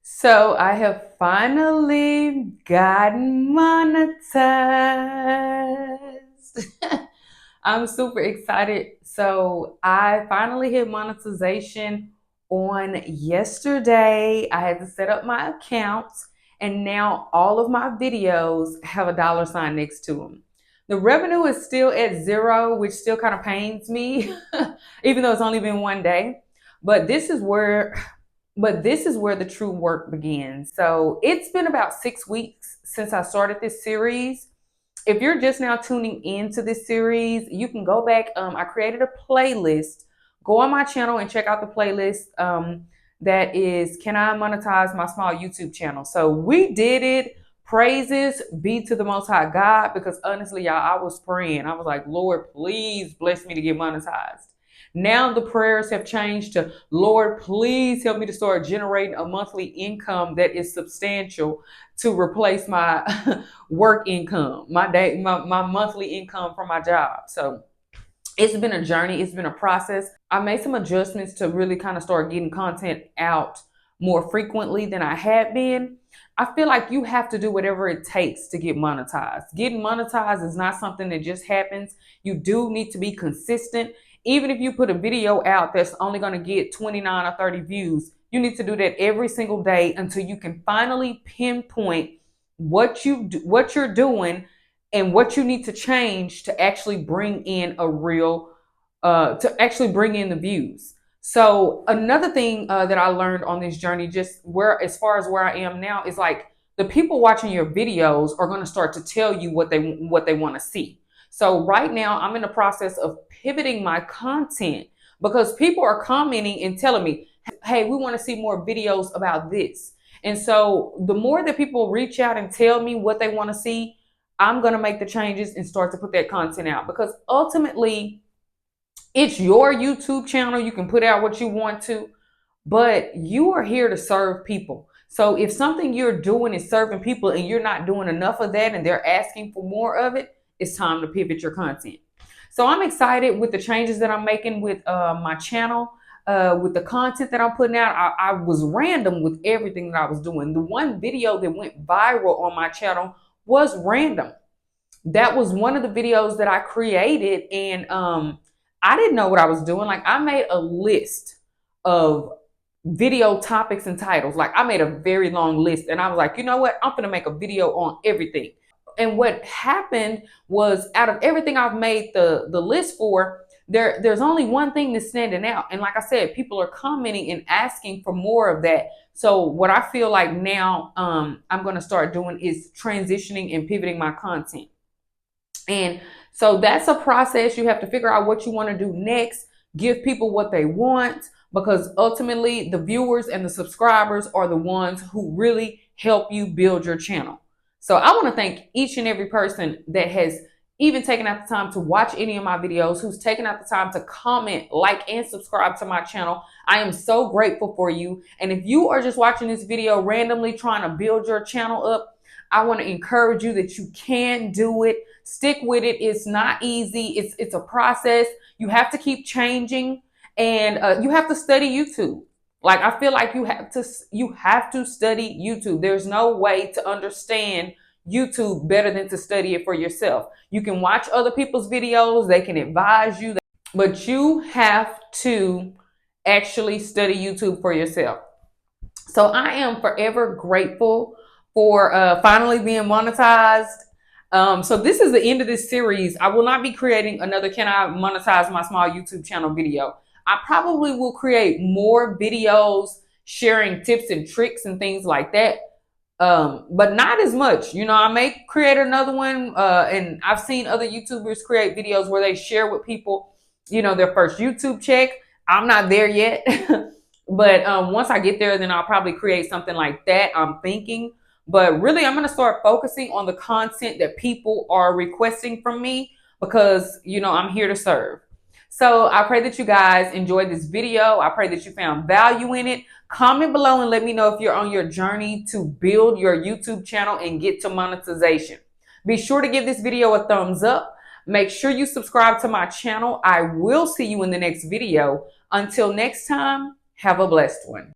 So I have finally gotten monetized. I'm super excited. So I finally hit monetization on yesterday. I had to set up my accounts, and now all of my videos have a dollar sign next to them. The revenue is still at zero, which still kind of pains me, even though it's only been one day. But this is where the true work begins. So it's been about 6 weeks since I started this series. If you're just now tuning into this series, you can go back. I created a playlist. Go on my channel and check out the playlist. That is, Can I Monetize My Small YouTube Channel? So we did it. Praises be to the Most High God, because honestly, y'all, I was praying. I was like, Lord, please bless me to get monetized. Now the prayers have changed to, Lord, please help me to start generating a monthly income that is substantial to replace my work income, my monthly income from my job. So it's been a journey. It's been a process. I made some adjustments to really kind of start getting content out more frequently than I had been. I feel like you have to do whatever it takes to get monetized. Getting monetized is not something that just happens. You do need to be consistent. Even if you put a video out that's only going to get 29 or 30 views, you need to do that every single day until you can finally pinpoint what you're doing and what you need to change to actually bring in the views. So another thing that I learned on this journey, just as far as where I am now, is like the people watching your videos are going to start to tell you what they want to see. So right now I'm in the process of pivoting my content, because people are commenting and telling me, hey, we want to see more videos about this. And so the more that people reach out and tell me what they want to see, I'm going to make the changes and start to put that content out, because ultimately it's your YouTube channel. You can put out what you want to, but you are here to serve people. So if something you're doing is serving people and you're not doing enough of that and they're asking for more of it, it's time to pivot your content. So I'm excited with the changes that I'm making with my channel, with the content that I'm putting out. I was random with everything that I was doing. The one video that went viral on my channel was random. That was one of the videos that I created, and I didn't know what I was doing. Like, I made a list of video topics and titles. Like, I made a very long list, and I was like, you know what? I'm gonna make a video on everything. And what happened was, out of everything I've made the list for, there's only one thing that's standing out. And like I said, people are commenting and asking for more of that. So what I feel like now I'm going to start doing is transitioning and pivoting my content. And so that's a process. You have to figure out what you want to do next, give people what they want, because ultimately the viewers and the subscribers are the ones who really help you build your channel. So I want to thank each and every person that has even taken out the time to watch any of my videos, who's taken out the time to comment, like, and subscribe to my channel. I am so grateful for you. And if you are just watching this video randomly trying to build your channel up, I want to encourage you that you can do it. Stick with it. It's not easy. It's a process. You have to keep changing, and you have to study YouTube. Like, I feel like you have to study YouTube. There's no way to understand YouTube better than to study it for yourself. You can watch other people's videos. They can advise you, but you have to actually study YouTube for yourself. So I am forever grateful for finally being monetized. So this is the end of this series. I will not be creating another Can I Monetize My Small YouTube Channel video. I probably will create more videos sharing tips and tricks and things like that, but not as much. You know, I may create another one, and I've seen other YouTubers create videos where they share with people, you know, their first YouTube check. I'm not there yet, but once I get there, then I'll probably create something like that, I'm thinking. But really, I'm going to start focusing on the content that people are requesting from me, because, you know, I'm here to serve. So I pray that you guys enjoyed this video. I pray that you found value in it. Comment below and let me know if you're on your journey to build your YouTube channel and get to monetization. Be sure to give this video a thumbs up. Make sure you subscribe to my channel. I will see you in the next video. Until next time, have a blessed one.